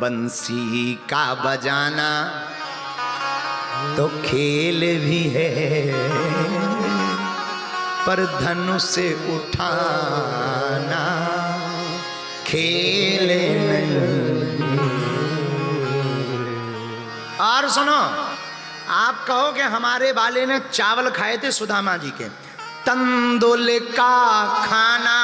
बंसी का बजाना तो खेल भी है, पर धनुष से उठाना खेल नहीं। और सुनो, आप कहो कि हमारे वाले ने चावल खाए थे सुदामा जी के, तंदुल का खाना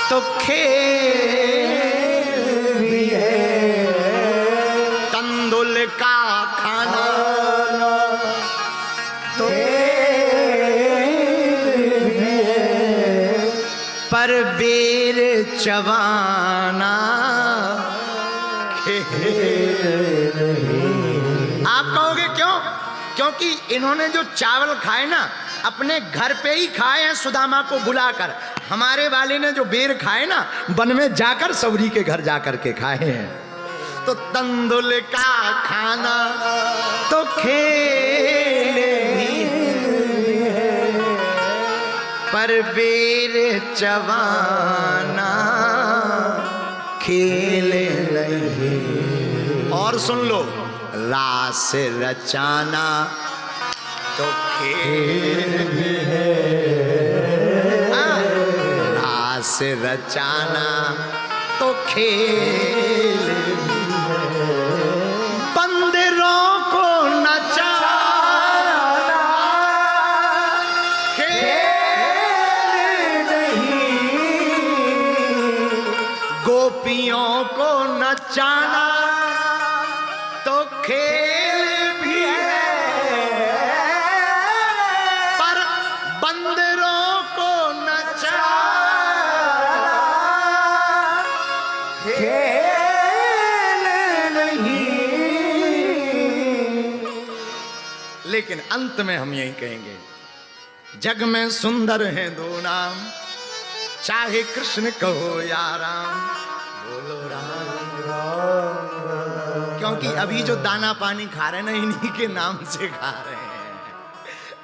तो खेल भी है, तंदुल का खाना तो खेल भी है, पर बेर चबाना खेल नहीं। आप कहोगे क्यों? क्योंकि इन्होंने जो चावल खाए ना अपने घर पे ही खाए हैं सुदामा को बुलाकर, हमारे वाले ने जो बेर खाए ना वन में जाकर सौरी के घर जाकर के खाए हैं। तो तंदुल का खाना तो खेल भी है, पर बेर चबाना खेल नहीं। और सुन लो, रास रचाना तो खेल भी है, रास रचाना तो खेल भी है, बंदरों को नचाना खेल नहीं, गोपियों को नचाना तो खेल भी है, पर बंदरों को नचाना खेल नहीं। लेकिन अंत में हम यही कहेंगे, जग में सुंदर हैं दो नाम, चाहे कृष्ण कहो या राम, बोलो राम राम राम। क्योंकि अभी जो दाना पानी खा रहे हैं ना, इन्हीं के नाम से खा रहे हैं,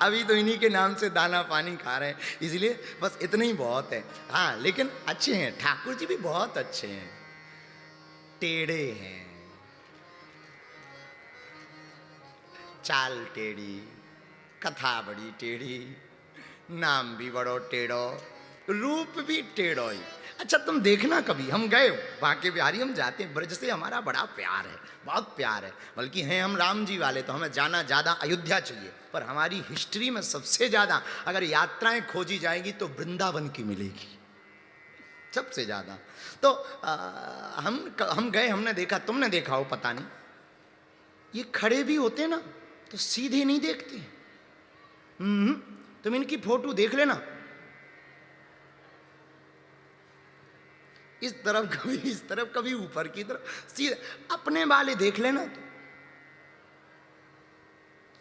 अभी तो इन्हीं के नाम से दाना पानी खा रहे हैं, इसलिए बस इतना ही बहुत है। हाँ, लेकिन अच्छे हैं, ठाकुर जी भी बहुत अच्छे हैं, टेढ़े हैं, चाल टेढ़ी, कथा बड़ी टेढ़ी, नाम भी बड़ो टेढ़ो, रूप भी टेढ़ो ही। अच्छा, तुम देखना, कभी हम गए बांके बिहारी, हम जाते हैं, ब्रज से हमारा बड़ा प्यार है, बहुत प्यार है, बल्कि हैं हम राम जी वाले, तो हमें जाना ज़्यादा अयोध्या चाहिए, पर हमारी हिस्ट्री में सबसे ज़्यादा अगर यात्राएं खोजी जाएंगी तो वृंदावन की मिलेगी सबसे ज़्यादा। तो हम गए, हमने देखा, तुमने देखा हो पता नहीं, ये खड़े भी होते ना तो सीधे नहीं देखते। तुम इनकी फोटो देख लेना, इस तरफ कभी इस तरफ, कभी ऊपर की तरफ, सीधे। अपने वाले देख लेना तो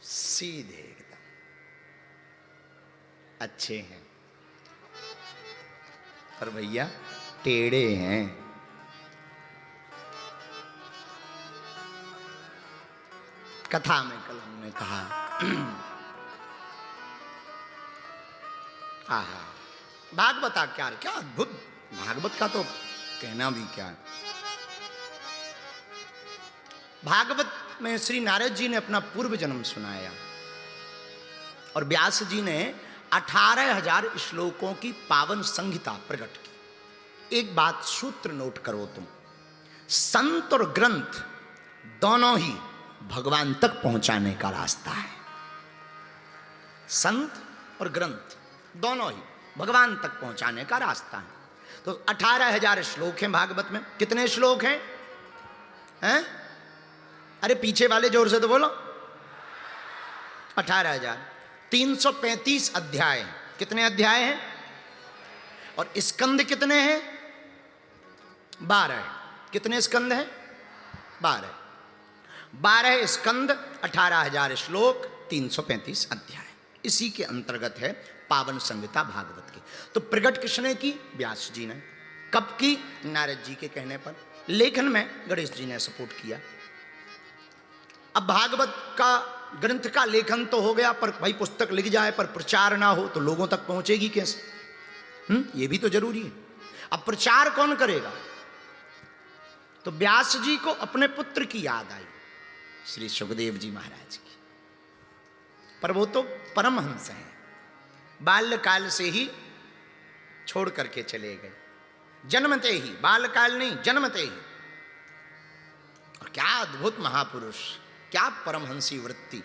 सीधे एकदम अच्छे हैं, पर भैया टेढ़े हैं। कथा में कल हमने कहा, आहा, भागवत क्या क्या अद्भुत, भागवत का तो कहना भी क्या है। भागवत में श्री नारद जी ने अपना पूर्व जन्म सुनाया और व्यास जी ने 18,000 श्लोकों की पावन संहिता प्रकट की। एक बात सूत्र नोट करो तुम, संत और ग्रंथ दोनों ही भगवान तक पहुंचाने का रास्ता है। संत और ग्रंथ दोनों ही भगवान तक पहुंचाने का रास्ता है। तो 18,000 श्लोक हैं भागवत में। कितने श्लोक हैं? हैं? अरे पीछे वाले जोर से तो बोलो। 18,000, 335 अध्याय। कितने अध्याय हैं? और स्कंद कितने हैं? 12। कितने स्कंद हैं? 12। 12 स्कंद, 18,000 श्लोक, 335 अध्याय। इसी के अंतर्गत है पावन संहिता भागवत की। तो प्रकट किसने की? व्यास जी ने। कब की? नारद जी के कहने पर। लेखन में गणेश जी ने सपोर्ट किया। अब भागवत का ग्रंथ का लेखन तो हो गया, पर भाई पुस्तक लिख जाए पर प्रचार ना हो तो लोगों तक पहुंचेगी कैसे? ये भी तो जरूरी है। अब प्रचार कौन करेगा? तो व्यास जी को अपने पुत्र की याद आई, श्री सुखदेव जी महाराज की। पर वो तो परमहंस हैं, बाल्यकाल से ही छोड़ करके चले गए, जन्मते ही, बालकाल नहीं, जन्मते ही। और क्या अद्भुत महापुरुष, क्या परमहंसी वृत्ति,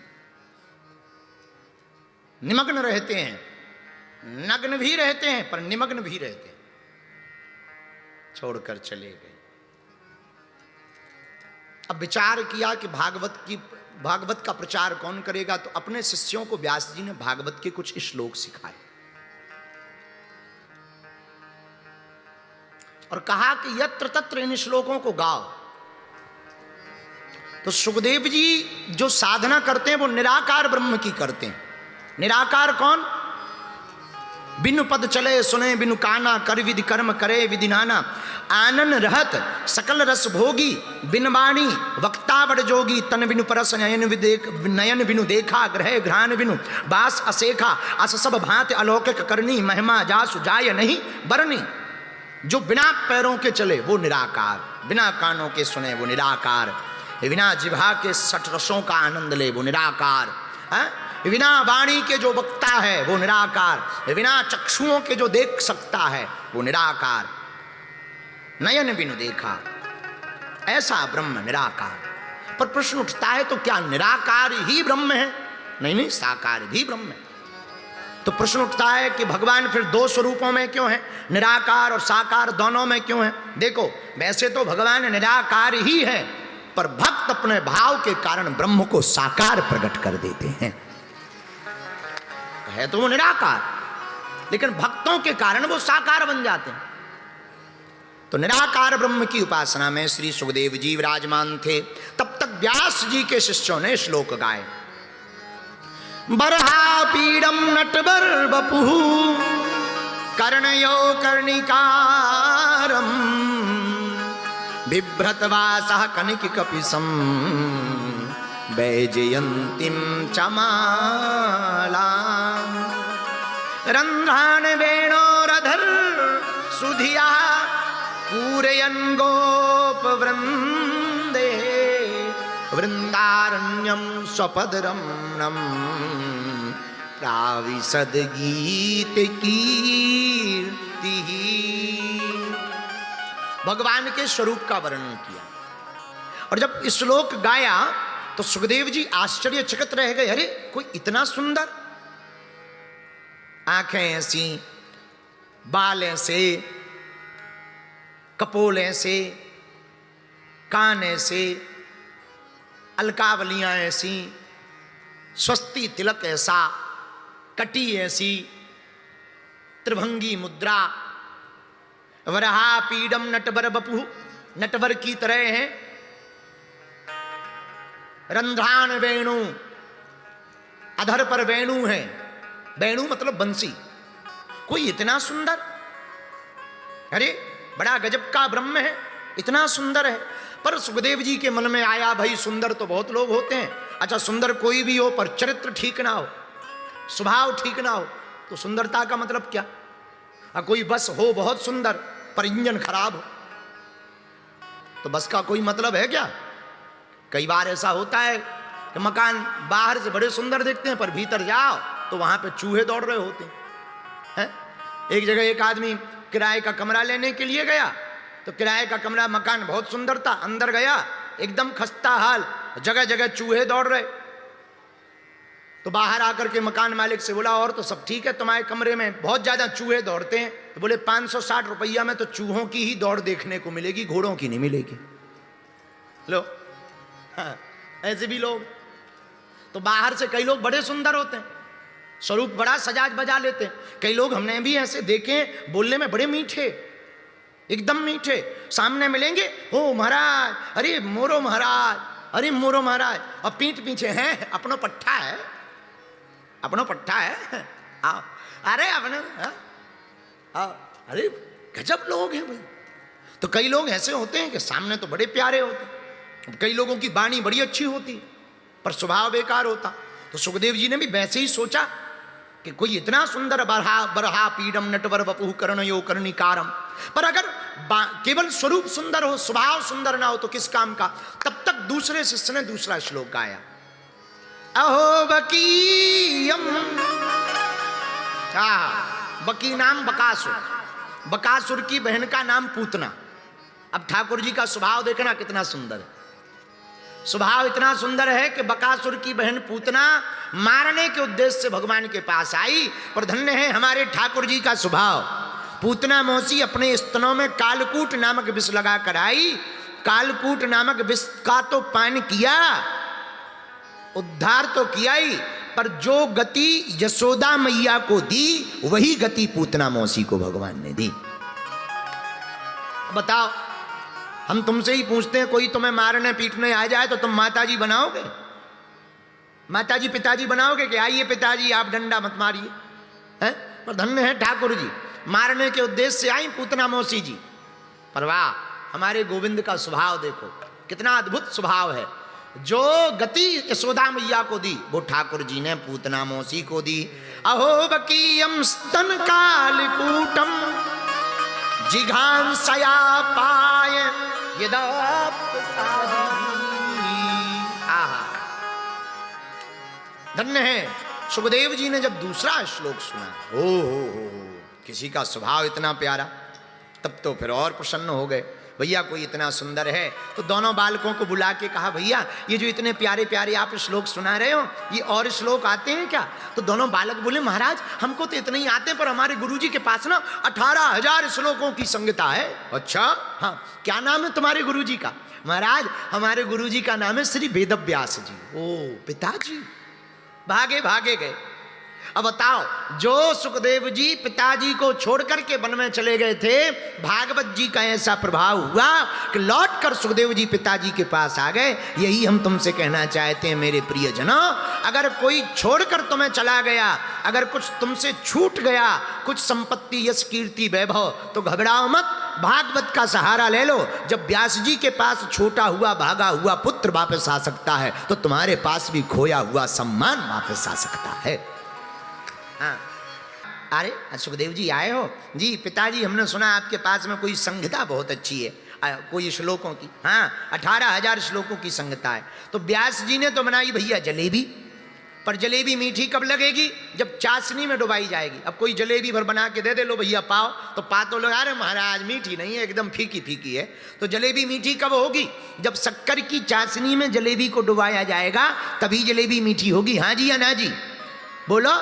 निमग्न रहते हैं, नग्न भी रहते हैं पर निमग्न भी रहते हैं, छोड़कर चले गए। अब विचार किया कि भागवत का प्रचार कौन करेगा, तो अपने शिष्यों को व्यास जी ने भागवत के कुछ श्लोक सिखाए और कहा कि यत्र तत्र इन श्लोकों को गाओ। तो सुखदेव जी जो साधना करते हैं वो निराकार ब्रह्म की करते हैं। निराकार कौन? बिनु पद चले सुने बिनु काना, कर विधि कर्म करे विधि नाना, आनन रहत सकल रस भोगी, बिन वाणी वक्ता बड़ जोगी, तन बिनु परस नयन बिनु देखा, ग्रह घ्राण बिनु बास असेखा, अस सब भांति अलौकिक करनी, महिमा जासु जाय नहीं बरनी। जो बिना पैरों के चले वो निराकार, बिना कानों के सुने वो निराकार, बिना जिह्वा के सठ रसों का आनंद ले वो निराकार, बिना वाणी के जो वक्ता है वो निराकार, बिना चक्षुओं के जो देख सकता है वो निराकार, नयन बिनु देखा, ऐसा ब्रह्म निराकार। पर प्रश्न उठता है तो क्या निराकार ही ब्रह्म है? नहीं नहीं, साकार भी ब्रह्म है। तो प्रश्न उठता है कि भगवान फिर दो स्वरूपों में क्यों है, निराकार और साकार दोनों में क्यों है? देखो, वैसे तो भगवान निराकार ही है, पर भक्त अपने भाव के कारण ब्रह्म को साकार प्रकट कर देते हैं। है तो वो निराकार, लेकिन भक्तों के कारण वो साकार बन जाते हैं। तो निराकार ब्रह्म की उपासना में श्री सुखदेव जी विराजमान थे। तब तक व्यास जी के शिष्यों ने श्लोक गाए। बरहा पीडम नटवर बपुः कर्णयो कर्णिकारम, बिभ्रतवासः कनिककपिशं वैजयन्तीं चमालां, रन्ध्रान् वेणोरधर सुधिया पूरयन् गोपवृन्दे, वृन्दारण्यं स्वपदरम्णं प्राविशद गीत कीर्तिः। भगवान के स्वरूप का वर्णन किया। और जब श्लोक गाया तो सुखदेव जी आश्चर्यचकित रह गए। अरे कोई इतना सुंदर, आंखें ऐसी, बाल ऐसे, कपोल ऐसे, कान ऐसे, अलकावलियां ऐसी, स्वस्ति तिलक ऐसा, कटी ऐसी, त्रिभंगी मुद्रा, वरहा पीडम नटवर बपु, नटवर की तरह है, रंध्रान वेणु, अधर पर वेणु है, वेणु मतलब बंसी। कोई इतना सुंदर, अरे बड़ा गजब का ब्रह्म है, इतना सुंदर है। पर सुखदेव जी के मन में आया, भाई सुंदर तो बहुत लोग होते हैं, अच्छा सुंदर कोई भी हो पर चरित्र ठीक ना हो, स्वभाव ठीक ना हो, तो सुंदरता का मतलब क्या? कोई बस हो बहुत सुंदर पर इंजन खराब हो, तो बस का कोई मतलब है क्या? कई बार ऐसा होता है कि मकान बाहर से बड़े सुंदर दिखते हैं पर भीतर जाओ तो वहां पे चूहे दौड़ रहे होते हैं। एक जगह एक आदमी किराए का कमरा लेने के लिए गया, तो किराए का कमरा, मकान बहुत सुंदर था, अंदर गया एकदम खस्ता हाल, जगह जगह चूहे दौड़ रहे। तो बाहर आकर के मकान मालिक से बोला, और तो सब ठीक है, तुम्हारे कमरे में बहुत ज्यादा चूहे दौड़ते हैं। तो बोले 560 रुपया में तो चूहों की ही दौड़ देखने को मिलेगी, घोड़ों की नहीं मिलेगी। लो, हाँ, ऐसे भी लोग, तो बाहर से कई लोग बड़े सुंदर होते हैं, स्वरूप बड़ा सजाज बजा लेते हैं। कई लोग हमने भी ऐसे देखे, बोलने में बड़े मीठे, एकदम मीठे, सामने मिलेंगे, हो महाराज, अरे मोरो महाराज, अरे मोरो महाराज, और पीठ पीछे हैं अपनो पट्ठा है, अपनो पट्ठा है, आओ, अरे अपने आओ, अरे गजब लोग हैं भाई। तो कई लोग ऐसे होते हैं कि सामने तो बड़े प्यारे होते हैं, कई लोगों की वाणी बड़ी अच्छी होती पर स्वभाव बेकार होता। तो सुखदेव जी ने भी वैसे ही सोचा कि कोई इतना सुंदर बरहा पीडम नटवर वपुः कर्णयो कर्णिकारम, पर अगर केवल स्वरूप सुंदर हो, स्वभाव सुंदर ना हो तो किस काम का। तब तक दूसरे शिष्य ने दूसरा श्लोक गाया, अहो बकीयम। बकी नाम बकासुर, बकासुर की बहन का नाम पूतना। अब ठाकुर जी का स्वभाव देखना कितना सुंदर है, स्वभाव इतना सुंदर है कि बकासुर की बहन पूतना मारने के उद्देश्य से भगवान के पास आई, पर धन्य है हमारे ठाकुर जी का स्वभाव। पूतना मौसी अपने स्तनों में कालकूट नामक विष लगा कर आई, कालकूट नामक विष का तो पान किया, उद्धार तो किया ही, पर जो गति यशोदा मैया को दी वही गति पूतना मौसी को भगवान ने दी। बताओ, हम तुमसे ही पूछते हैं, कोई तुम्हें मारने पीटने आ जाए तो तुम माताजी बनाओगे, माताजी पिताजी बनाओगे कि आइए पिताजी आप डंडा मत मारिए, हैं? पर धन्य है ठाकुर जी, मारने के उद्देश्य से आई पूतना मौसी जी। पर वाह, हमारे गोविंद का स्वभाव देखो कितना अद्भुत स्वभाव है। जो गति यशोदा मैया को दी वो ठाकुर जी ने पूतना मौसी को दी। अहो बकीयम स्तन कालकूटम जिघांसया पाय आहा, धन्य है। सुखदेव जी ने जब दूसरा श्लोक सुना, हो किसी का स्वभाव इतना प्यारा, तब तो फिर और प्रसन्न हो गए। भैया कोई इतना सुंदर है, तो दोनों बालकों को बुला के कहा, भैया ये जो इतने प्यारे प्यारे आप श्लोक सुना रहे हो, ये और श्लोक आते हैं क्या? तो दोनों बालक बोले, महाराज हमको तो इतने ही आते, पर हमारे गुरुजी के पास ना 18,000 श्लोकों की संगता है। अच्छा, हाँ, क्या नाम है तुम्हारे गुरुजी का? महाराज हमारे गुरुजी का नाम है श्री वेदव्यास जी। ओ पिताजी, भागे भागे गए। अब बताओ, जो सुखदेव जी पिताजी को छोड़ करके वन में चले गए थे, भागवत जी का ऐसा प्रभाव हुआ कि लौट कर सुखदेव जी पिताजी के पास आ गए। यही हम तुमसे कहना चाहते हैं मेरे प्रियजनों, अगर कोई छोड़कर तुम्हें चला गया, अगर कुछ तुमसे छूट गया, कुछ संपत्ति यश कीर्ति वैभव, तो घबराओ मत, भागवत का सहारा ले लो। जब व्यास जी के पास छोटा हुआ भागा हुआ पुत्र वापस आ सकता है, तो तुम्हारे पास भी खोया हुआ सम्मान वापस आ सकता है। हाँ, अरे सुखदेव जी आए हो? जी पिताजी, हमने सुना आपके पास में कोई संहिता बहुत अच्छी है, कोई श्लोकों की। हाँ, 18,000 श्लोकों की संहिता है। तो व्यास जी ने तो बनाई भैया जलेबी, पर जलेबी मीठी कब लगेगी? जब चाशनी में डुबाई जाएगी। अब कोई जलेबी भर बना के दे दे, लो भैया पाओ, तो पा तो लो, अरे महाराज मीठी नहीं है, एकदम फीकी फीकी है। तो जलेबी मीठी कब होगी? जब शक्कर की चाशनी में जलेबी को डुबाया जाएगा, तभी जलेबी मीठी होगी। हाँ जी या ना जी? बोलो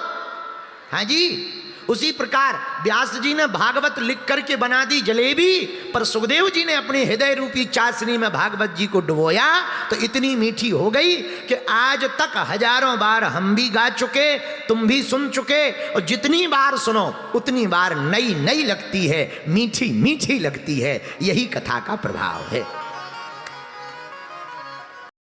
हाँ जी। उसी प्रकार व्यास जी ने भागवत लिख करके बना दी जलेबी, पर सुखदेव जी ने अपने हृदय रूपी चाशनी में भागवत जी को डुबोया, तो इतनी मीठी हो गई कि आज तक हजारों बार हम भी गा चुके, तुम भी सुन चुके, और जितनी बार सुनो उतनी बार नई नई लगती है, मीठी मीठी लगती है। यही कथा का प्रभाव है।